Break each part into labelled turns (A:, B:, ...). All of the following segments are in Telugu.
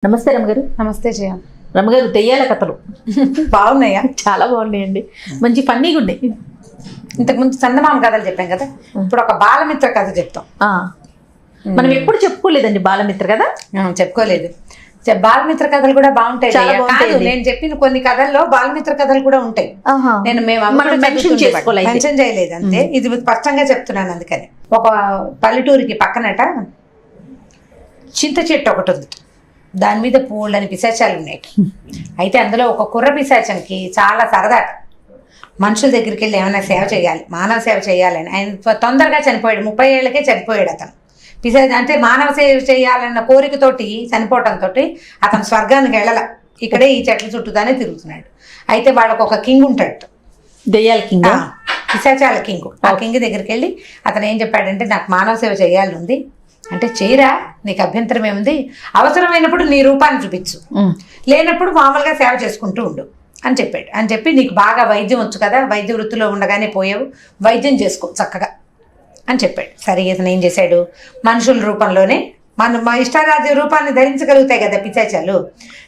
A: నమస్తే రమగారు.
B: నమస్తే జయ.
A: రమగారు, దెయ్యాల కథలు
B: బాగున్నాయా?
A: చాలా బాగున్నాయండి, మంచి ఫన్నీగా ఉన్నాయి.
B: ఇంతకుముందు చందమామ కథలు చెప్పాం కదా, ఇప్పుడు ఒక బాలమిత్ర కథ చెప్తాం.
A: మనం ఎప్పుడు చెప్పుకోలేదండి బాలమిత్ర కదా.
B: చెప్పుకోలేదు. బాలమిత్ర కథలు కూడా బాగుంటాయి. నేను చెప్పిన కొన్ని కథల్లో బాలమిత్ర కథలు కూడా ఉంటాయి. నేను మెన్షన్ చేయలేదు అంతే, ఇది స్పష్టంగా చెప్తున్నాను. అందుకని ఒక పల్లెటూరికి పక్కనట చింత చెట్టు ఒకటి ఉంది. దాని మీద పూలని పిశాచాలు ఉన్నాయి. అయితే అందులో ఒక కుర్ర పిశాచంకి చాలా సరదా. మనుషుల దగ్గరికి వెళ్ళి ఏమైనా సేవ చేయాలి, మానవ సేవ చేయాలని. ఆయన తొందరగా చనిపోయాడు, 30 ఏళ్ళకే చనిపోయాడు అతను. పిశాచ అంటే మానవ సేవ చేయాలన్న కోరికతోటి చనిపోవటంతో అతను స్వర్గానికి వెళ్ళాల, ఇక్కడే ఈ చెట్ల చుట్టూతానే తిరుగుతున్నాడు. అయితే వాళ్ళకు ఒక కింగ్ ఉంటాడు,
A: దెయ్యాల కింగ్,
B: పిశాచాల కింగ్. ఆ కింగ్ దగ్గరికి వెళ్ళి అతను ఏం చెప్పాడంటే, నాకు మానవ సేవ చేయాలని ఉంది అంటే, చేయరా, నీకు అభ్యంతరం ఏముంది, అవసరమైనప్పుడు నీ రూపాన్ని చూపించు, లేనప్పుడు మామూలుగా సేవ చేసుకుంటూ ఉండు అని చెప్పాడు. అని చెప్పి, నీకు బాగా వైద్యం వచ్చు కదా, వైద్య వృత్తిలో ఉండగానే పోయావు, వైద్యం చేసుకో చక్కగా అని చెప్పాడు. సరే, ఇతను ఏం చేశాడు, మనుషుల రూపంలోనే మా ఇష్టారాజ్య రూపాన్ని ధరించగలుగుతాయి కదా పిశాచాలు.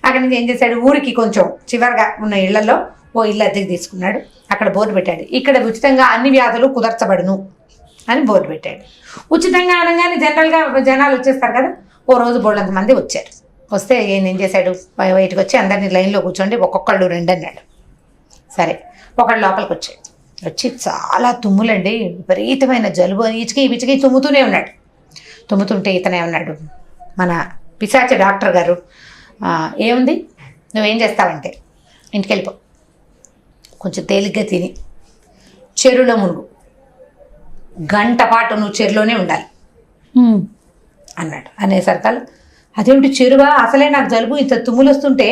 B: అక్కడి నుంచి ఏం చేశాడు, ఊరికి కొంచెం చివరిగా ఉన్న ఇళ్లలో ఓ ఇల్లు అద్దెకి తీసుకున్నాడు. అక్కడ బోర్డు పెట్టాడు, ఇక్కడ ఉచితంగా అన్ని వ్యాధులు కుదర్చబడును అని బోర్డు పెట్టాడు. ఉచితంగా అనగానే జనరల్గా జనాలు వచ్చేస్తారు కదా. ఓ రోజు బోర్డంత మంది వచ్చారు. వస్తే ఏం చేశాడు, బయటకు వచ్చి అందరినీ లైన్లో కూర్చోండి, ఒక్కొక్కళ్ళు 2 అన్నాడు. సరే, ఒకళ్ళు లోపలికి వచ్చాడు. వచ్చి చాలా తుమ్ములండి, విపరీతమైన జలుబు, ఇచికి తుమ్ముతూనే ఉన్నాడు. తుమ్ముతుంటే ఇతనే ఉన్నాడు, మన పిశాచ డాక్టర్ గారు, ఏముంది నువ్వేం చేస్తావంటే, ఇంటికి వెళ్ళిపో, కొంచెం తేలిగ్గా తిని చెరువులో మునుగు, గంట పాటు నువ్వు చెరువులోనే ఉండాలి అన్నాడు. అనేసరికల్ అదేమిటి చెరువా, అసలే నాకు జలుబు, ఇంత తుమ్ములు వస్తుంటే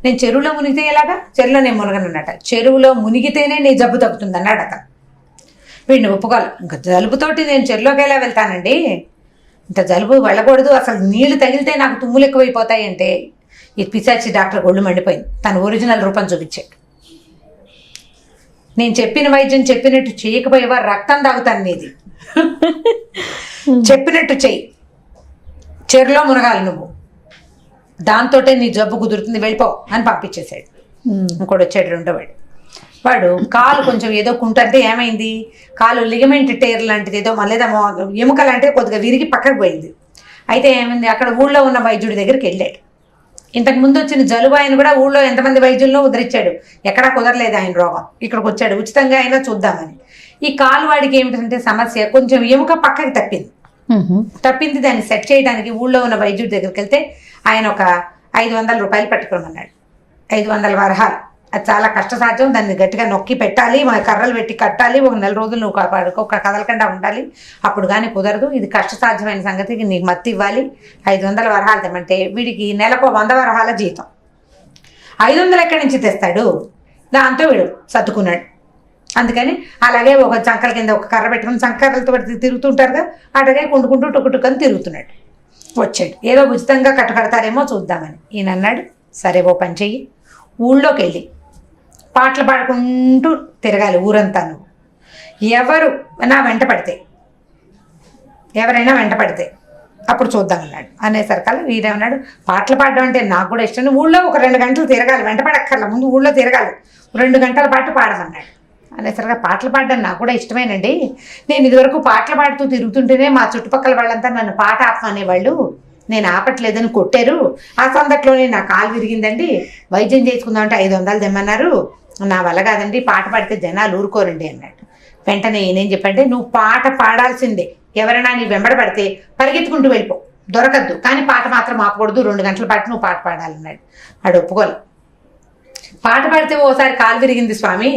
B: నేను చెరువులో మునిగితే ఎలాగా, చెరువులో నేను మునగనన్నట. చెరువులో మునిగితేనే నీ జబ్బు తగ్గుతుంది అన్నాడు అతను. వీడిని ఒప్పుకోవాలి, ఇంకా జలుబుతోటి నేను చెరువులోకి ఎలా వెళ్తానండి, ఇంత జలుబు వెళ్ళకూడదు, అసలు నీళ్లు తగిలితే నాకు తుమ్ములు ఎక్కువైపోతాయి అంటే, ఈ పిశాచి డాక్టర్ ఒళ్ళు మండిపోయింది. తన ఒరిజినల్ రూపం చూపించాడు. నేను చెప్పిన వైద్యం చెప్పినట్టు చేయకపోయేవా, రక్తం తాగుతాను నీది, చెప్పినట్టు చెయ్యి, చెరులో మునగాలి నువ్వు, దాంతోటే నీ జబ్బు కుదురుతుంది, వెళ్ళిపో అని పంపించేశాడు. ఇంకోటి వచ్చాడు, రెండోవాడు. వాడు కాలు కొంచెం ఏదో కుంటే ఏమైంది, కాలు లిగమెంట్ టేర్ లాంటిది ఏదో లేదా ఎముక లాంటిది కొద్దిగా విరిగి పక్కకు పోయింది. అయితే ఏమైంది, అక్కడ ఊళ్ళో ఉన్న వైద్యుడి దగ్గరికి వెళ్ళాడు. ఇంతకు ముందు వచ్చిన జలుబు ఆయన కూడా ఊళ్ళో ఎంతమంది వైద్యుల్లో ఉద్ధరించాడు, ఎక్కడా కుదరలేదు ఆయన రోగం. ఇక్కడికి వచ్చాడు, ఉచితంగా అయినా చూద్దామని. ఈ కాలు వాడికి ఏమిటంటే సమస్య, కొంచెం ఎముక పక్కకి తప్పింది, దాన్ని సెట్ చేయడానికి ఊళ్ళో ఉన్న వైద్యుడి దగ్గరికి వెళ్తే ఆయన ఒక 500 రూపాయలు పెట్టుకోమన్నాడు. 500 వరహాలు, అది చాలా కష్టసాధ్యం, దాన్ని గట్టిగా నొక్కి పెట్టాలి, మా కర్రలు పెట్టి కట్టాలి, ఒక 4 రోజులు నువ్వు ఒక కదలకుండా ఉండాలి, అప్పుడు కానీ కుదరదు, ఇది కష్టసాధ్యమైన సంగతికి నీకు మత్తి ఇవ్వాలి, 500 వరహాలు తెమ్మంటే వీడికి నెలకు 100 వరహాల జీతం, 500 ఎక్కడి నుంచి తెస్తాడు, దాంతో వీడు సర్దుకున్నాడు. అందుకని అలాగే ఒక చంకల కింద ఒక కర్ర పెట్టుకుని చంకర్రలతో తిరుగుతుంటారుగా, అటగే కుండుకుంటూ టుక్కుటుక్కని తిరుగుతున్నాడు. వచ్చాడు, ఏదో ఉచితంగా కట్టకడతారేమో చూద్దామని. ఈయన అన్నాడు, సరే ఓ పని చెయ్యి, ఊళ్ళోకి వెళ్ళి పాటలు పాడుకుంటూ తిరగాలి ఊరంతా, నువ్వు ఎవరైనా వెంట పడితే అప్పుడు చూద్దామన్నాడు. అనేసరికల్లా వీడేమన్నాడు, పాటలు పాడడం అంటే నాకు కూడా ఇష్టం, ఊళ్ళో ఒక 2 గంటలు తిరగాలి, వెంట పడక్కర్లా, ముందు ఊళ్ళో తిరగాలి, 2 గంటల పాటు పాడమన్నాడు. అనేసరిగా పాటలు పాడడం నాకు కూడా ఇష్టమేనండి, నేను ఇదివరకు పాటలు పాడుతూ తిరుగుతుంటేనే మా చుట్టుపక్కల వాళ్ళంతా నన్ను పాట ఆపమనేవాళ్ళు, నేను ఆపట్లేదని కొట్టారు, ఆ సందట్లోనే నా కాలు విరిగిందండి, వైద్యం చేసుకుందామంటే 500 తెమ్మన్నారు, నా వల్ల కాదండి, పాట పాడితే జనాలు ఊరుకోరండి అన్నాడు. వెంటనే నేనేం చెప్పంటే, నువ్వు పాట పాడాల్సిందే, ఎవరైనా నీ వెంబడ పడితే పరిగెత్తుకుంటూ వెళ్ళిపో, దొరకద్దు, కానీ పాట మాత్రం ఆపకూడదు, 2 గంటల పాటు నువ్వు పాట పాడాలన్నాడు. వాడు ఒప్పుకోవాలి. పాట పాడితే ఓసారి కాలు విరిగింది స్వామి,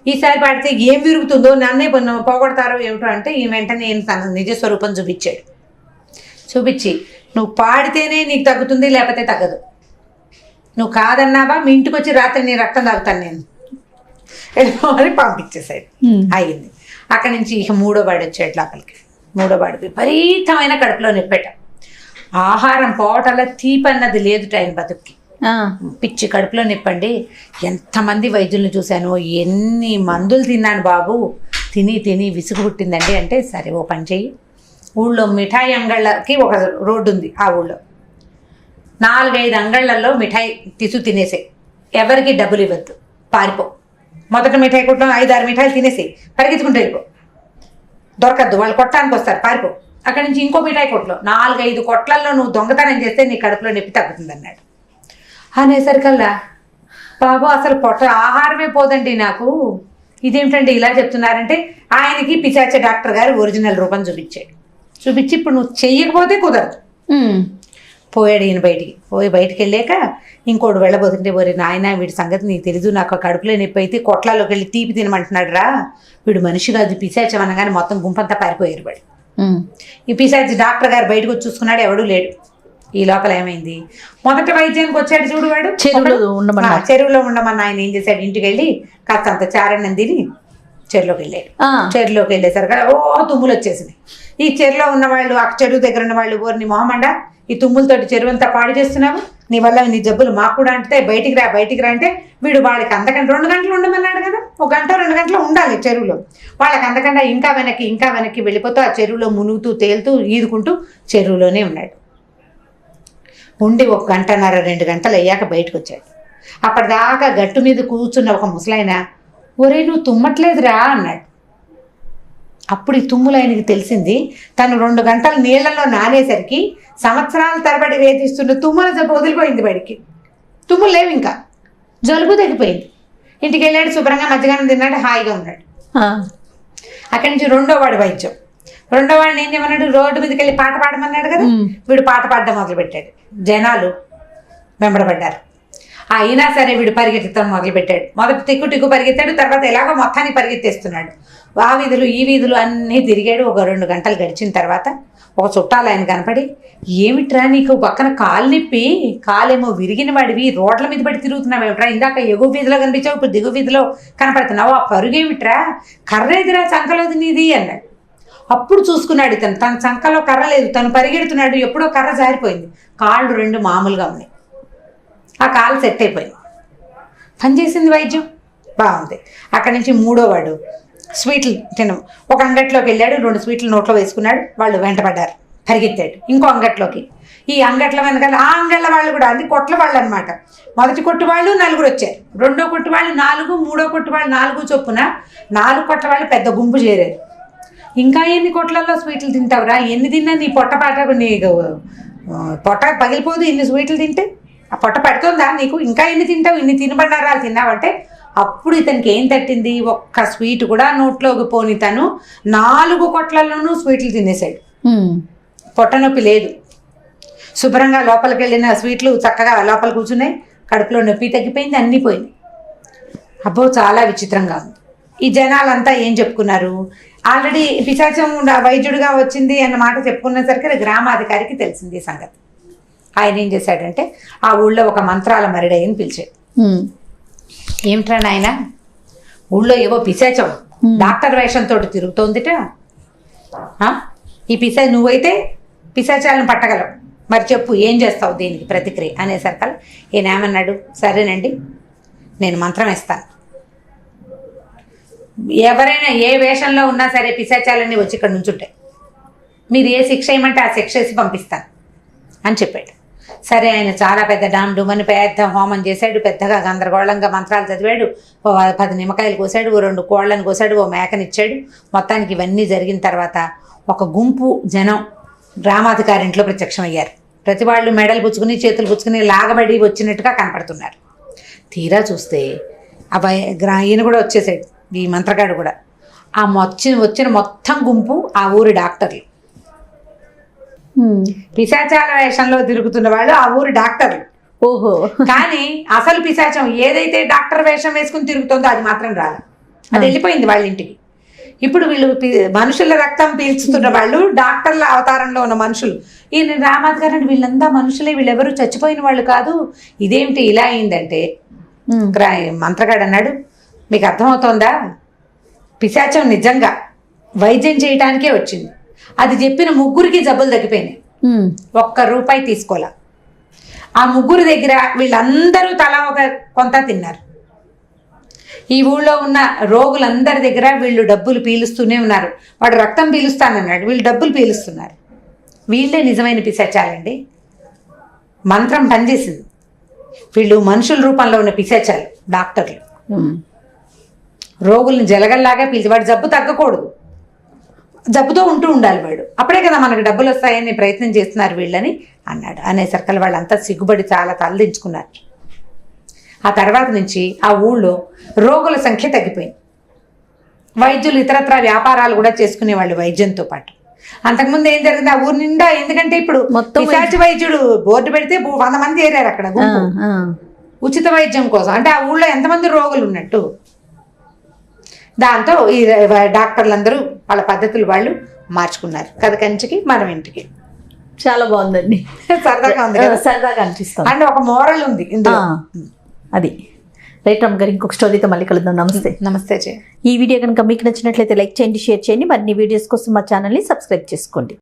B: ఈసారి పాడితే ఏం విరుగుతుందో, నన్నే పోగొడతారో ఏమిటో అంటే, ఈ వెంటనే నేను తన నిజస్వరూపం చూపించి నువ్వు పాడితేనే నీకు తగ్గుతుంది, లేకపోతే తగ్గదు, నువ్వు కాదన్నావా మీ ఇంటికి వచ్చి రాత్రి నీ రక్తం తాగుతాను నేను, వెళ్ళిపోమని పంపించేసాడు. అయింది. అక్కడి నుంచి ఇక 3వ వాడు వచ్చాడు లోపలికి. 3వ వాడు విపరీతమైన కడుపులో నొప్పెట, ఆహారం పోవటంలో తీపన్నది లేదు ఆయన బతుక్కి, పిచ్చి కడుపులో నొప్పండి. ఎంతమంది వైద్యులను చూశాను, ఎన్ని మందులు తిన్నాను బాబు, తిని విసుగు పుట్టిందండి అంటే, సరే ఓ పని చెయ్యి, ఊళ్ళో మిఠాయి అంగళ్ళకి ఒక రోడ్డు ఉంది, ఆ ఊళ్ళో 4-5 అంగళ్ళల్లో మిఠాయి తినేసే, ఎవరికి డబ్బులు ఇవ్వద్దు, పారిపో. మొదట మిఠాయి కొట్లో 5-6 మిఠాయిలు తినేసి పరిగెత్తుకుంటూ వెళ్ళిపో, దొరకద్దు, వాళ్ళు కొట్టడానికి వస్తారు, పారిపో. అక్కడి నుంచి ఇంకో మిఠాయి కొట్లో 4-5 కొట్లల్లో నువ్వు దొంగతనం చేస్తే నీ కడుపులో నొప్పి తగ్గుతుంది అన్నాడు. అనేసరికల్లా బాబు అసలు ఆహారమే పోదండి నాకు, ఇదేమిటండి ఇలా చెప్తున్నారంటే ఆయనకి పిశాచ డాక్టర్ గారు ఒరిజినల్ రూపం చూపించాడు. చూపించి ఇప్పుడు నువ్వు చెయ్యకపోతే కుదరదు. పోయాడు ఈయన బయటికి. బయటికి వెళ్ళాక ఇంకోటి వెళ్ళబోతుంటే, ఒరి నాయన వీడి సంగతి నీకు తెలీదు, నాకు కడుపులో నొప్పి అయితే కొట్లలోకి వెళ్ళి తీపి తినమంటున్నాడు రా, వీడు మనిషి కాదు పిశాచం అనగానే మొత్తం గుంపంతా పారిపోయారు వాడు. ఈ పిశాచి డాక్టర్ గారు బయటకు వచ్చి చూసుకున్నాడు, ఎవడూ లేడు. ఈ లోపల ఏమైంది, మొదట వైద్యానికి వచ్చాడు చూడు వాడు, చెరువులో ఉండమని ఆయన ఏం చేశాడు, ఇంటికి వెళ్ళి కాస్తంత చారణం తిని చెరువులోకి వెళ్ళాడు. చెరువులోకి వెళ్ళేసరికి తుమ్ములు వచ్చేసినాయి. ఈ చెరువులో ఉన్నవాళ్ళు, ఆ చెరువు దగ్గర ఉన్న వాళ్ళు, నీ మొహమండ ఈ తుమ్ములతోటి చెరువు అంతా పాడు చేస్తున్నావు, నీ వల్ల నీ జబ్బులు మాకు కూడా అంటే బయటికి రా అంటే వీడు వాళ్ళకి అందకంటే 2 గంటలు ఉండమన్నాడు కదా, 1 గంట 2 గంటలు ఉండాలి చెరువులో. వాళ్ళకి అందకుండా ఇంకా వెనక్కి వెళ్ళిపోతూ ఆ చెరువులో మునుగుతూ తేలుతూ ఈదుకుంటూ చెరువులోనే ఉన్నాడు. ఉండి 1 గంటన్నర 2 గంటలు అయ్యాక బయటకు వచ్చాడు. అప్పటిదాకా గట్టు మీద కూర్చున్న ఒక ముసలాయన, ఒరే నువ్వు తుమ్మట్లేదురా అన్నాడు. అప్పుడు ఈ తుమ్ములు ఆయనకి తెలిసింది, తను 2 గంటలు నీళ్లలో నానేసరికి సంవత్సరాల తరబడి వేధిస్తున్న తుమ్ముల జబ్బు వదిలిపోయింది. బడికి తుమ్ములు లేవు, ఇంకా జలుబు తగ్గిపోయింది. ఇంటికి వెళ్ళాడు, శుభ్రంగా మధ్యాహ్నం తిన్నాడు, హాయిగా ఉన్నాడు. అక్కడి నుంచి రెండో వాడిని ఏం చేయమన్నాడు, రోడ్డు మీదకి వెళ్ళి పాట పాడమన్నాడు కదా, వీడు పాట పాడడం మొదలుపెట్టాడు. జనాలు వెంబడబడ్డారు. అయినా సరే వీడు పరిగెత్తడం మొదలుపెట్టాడు. మొదటి టిక్కు పరిగెత్తాడు, తర్వాత ఎలాగో మొత్తాన్ని పరిగెత్తేస్తున్నాడు. ఆ వీధులు ఈ వీధులు అన్నీ తిరిగాడు. ఒక 2 గంటలు గడిచిన తర్వాత ఒక చుట్టాలు ఆయన కనపడి, ఏమిట్రా నీకు పక్కన కాలు నిప్పి, కాలేమో విరిగిన వాడివి, రోడ్ల మీద పడి తిరుగుతున్నావు ఏమిట్రా, ఇందాక ఎగువ వీధిలో కనిపించావు, ఇప్పుడు దిగువ వీధిలో కనపడుతున్నావు, ఆ పరుగేమిట్రా, కర్ర ఎదురా చంకలోది నీది అన్నాడు. అప్పుడు చూసుకున్నాడు ఇతను, తన చంకలో కర్ర లేదు, తను పరిగెడుతున్నాడు, ఎప్పుడో కర్ర జారిపోయింది, కాళ్ళు 2 మామూలుగా ఉన్నాయి, ఆ కాలు సెట్ అయిపోయింది, పనిచేసింది వైద్యం, బాగుంది. అక్కడి నుంచి మూడో వాడు స్వీట్లు తినము, ఒక అంగట్లోకి వెళ్ళాడు, 2 స్వీట్లు నోట్లో వేసుకున్నాడు, వాళ్ళు వెంటపడ్డారు, పరిగెత్తాడు ఇంకో అంగట్లోకి. ఈ అంగట్ల వెనకాల ఆ అంగళ్ళ వాళ్ళు కూడా, అది కొట్ల వాళ్ళు అనమాట. మొదటి కొట్టు వాళ్ళు 4 వచ్చారు, రెండో కొట్టు వాళ్ళు 4, మూడో కొట్టు వాళ్ళు 4 చొప్పున 4 కొట్ల వాళ్ళు పెద్ద గుంపు చేరారు. ఇంకా ఎన్ని కొట్లలో స్వీట్లు తింటావురా, ఎన్ని తిన్నా నీ పొట్ట పగిలిపోదు, ఇన్ని స్వీట్లు తింటే ఆ పొట్ట పడుతుందా నీకు, ఇంకా ఎన్ని తింటావు, ఇన్ని తినబడ్డారాలు తిన్నావంటే. అప్పుడు ఇతనికి ఏం తట్టింది, ఒక్క స్వీట్ కూడా నోట్లోకి పోని తను 4 కొట్లలోనూ స్వీట్లు తినేసాడు. పొట్ట నొప్పి లేదు, శుభ్రంగా లోపలికి వెళ్ళిన స్వీట్లు చక్కగా లోపల కూర్చున్నాయి, కడుపులో నొప్పి తగ్గిపోయింది, అన్నీ పోయింది. అబ్బో చాలా విచిత్రంగా ఉంది. ఈ జనాలంతా ఏం చెప్పుకున్నారు, ఆల్రెడీ పిశాచం వైద్యుడిగా వచ్చింది అన్న మాట చెప్పుకునేసరికి గ్రామాధికారికి తెలిసింది ఈ సంగతి. ఆయన ఏం చేశాడంటే ఆ ఊళ్ళో ఒక మంత్రాల మరిడయ్యని పిలిచాడు. ఏమిట్రా నాయన, ఊళ్ళో ఏవో పిశాచం డాక్టర్ వేషంతో తిరుగుతోందిట, ఈ నువ్వైతే పిశాచాలను పట్టగలవు, మరి చెప్పు ఏం చేస్తావు, దీనికి ప్రతిక్రియ అనేసరికి ఈయన ఏమన్నాడు, సరేనండి నేను మంత్రం ఇస్తాను, ఎవరైనా ఏ వేషంలో ఉన్నా సరే పిశాచాలన్నీ వచ్చి ఇక్కడ నుంచుంటాయి, మీరు ఏ శిక్ష ఏమంటే ఆ శిక్ష వేసి పంపిస్తాను అని చెప్పాడు. సరే ఆయన చాలా పెద్ద డామ్డుమని పెద్ద హోమం చేశాడు, పెద్దగా గందరగోళంగా మంత్రాలు చదివాడు, 10 నిమ్మకాయలు కోసాడు, 2 కోళ్ళను కోసాడు, 1 మేకనిచ్చాడు. మొత్తానికి ఇవన్నీ జరిగిన తర్వాత ఒక గుంపు జనం గ్రామాధికారి ఇంట్లో ప్రత్యక్షమయ్యారు. ప్రతి వాళ్ళు మెడలు పుచ్చుకుని చేతులు పుచ్చుకుని లాగబడి వచ్చినట్టుగా కనపడుతున్నారు. తీరా చూస్తే ఈయన కూడా వచ్చేసాడు, ఈ మంత్రగాడు కూడా. ఆ వచ్చిన మొత్తం గుంపు ఆ ఊరి డాక్టర్లు, పిశాచాల వేషంలో తిరుగుతున్న వాళ్ళు ఆ ఊరి డాక్టర్లు.
A: ఓహో,
B: కానీ అసలు పిశాచం ఏదైతే డాక్టర్ వేషం వేసుకుని తిరుగుతుందో అది మాత్రం రాదు, అది వెళ్ళిపోయింది వాళ్ళ ఇంటికి. ఇప్పుడు వీళ్ళు మనుషుల రక్తం పీల్చుతున్న వాళ్ళు డాక్టర్ల అవతారంలో ఉన్న మనుషులు. ఈయన రామాధ్ గారు వీళ్ళంతా మనుషులే, వీళ్ళెవరూ చచ్చిపోయిన వాళ్ళు కాదు, ఇదేమిటి ఇలా అయిందంటే మంత్రగాడు అన్నాడు, మీకు అర్థమవుతోందా, పిశాచం నిజంగా వైద్యం చేయడానికే వచ్చింది, అది చెప్పిన 3కి జబ్బులు తగ్గిపోయినాయి, 1 రూపాయి తీసుకోలే. ఆ 3 దగ్గర వీళ్ళందరూ తలా ఒక కొంత తిన్నారు. ఈ ఊళ్ళో ఉన్న రోగులందరి దగ్గర వీళ్ళు డబ్బులు పీలుస్తూనే ఉన్నారు. వాడు రక్తం పీలుస్తానన్నాడు, వీళ్ళు డబ్బులు పీలుస్తున్నారు. వీళ్ళే నిజమైన పిశాచాలండి. మంత్రం పనిచేసింది. వీళ్ళు మనుషుల రూపంలో ఉన్న పిశాచాలు డాక్టర్లు. రోగుల్ని జలగల్లాగా పిలిచి వాడు జబ్బు తగ్గకూడదు, జబ్బుతో ఉంటూ ఉండాలి వాడు, అప్పుడే కదా మనకు డబ్బులు వస్తాయని ప్రయత్నం చేస్తున్నారు వీళ్ళని అన్నాడు. అనేసరికి వాళ్ళంతా సిగ్గుపడి చాలా తలదించుకున్నారు. ఆ తర్వాత నుంచి ఆ ఊళ్ళో రోగుల సంఖ్య తగ్గిపోయింది. వైద్యులు ఇతరత్ర వ్యాపారాలు కూడా చేసుకునేవాళ్ళు వైద్యంతో పాటు. అంతకుముందు ఏం జరిగింది, ఆ ఊరు నిండా, ఎందుకంటే ఇప్పుడు
A: మొత్తం
B: పిశాచి వైద్యుడు బోర్డు పెడితే 100 మంది ఏరారు అక్కడ గుంపు. ఉచిత వైద్యం కోసం. అంటే ఆ ఊళ్ళో ఎంతమంది రోగులు ఉన్నట్టు. దాంతో ఈ డాక్టర్లందరూ వాళ్ళ పద్ధతులు వాళ్ళు మార్చుకున్నారు. కథ కంచికి మనం ఇంటికి.
A: చాలా బాగుందండి,
B: సరదాగా ఉంది కదా,
A: సరదాగా అనిపిస్తుంది.
B: అండ్ ఒక మోరల్ ఉంది ఇందులో.
A: అది రైట్ రమ్మ గారు. ఇంకొక స్టోరీతో మళ్ళీ కలుద్దాం. నమస్తే.
B: నమస్తే.
A: ఈ వీడియో కనుక మీకు నచ్చినట్లయితే లైక్ చేయండి, షేర్ చేయండి. మరిన్ని వీడియోస్ కోసం మా ఛానల్ని సబ్స్క్రైబ్ చేసుకోండి.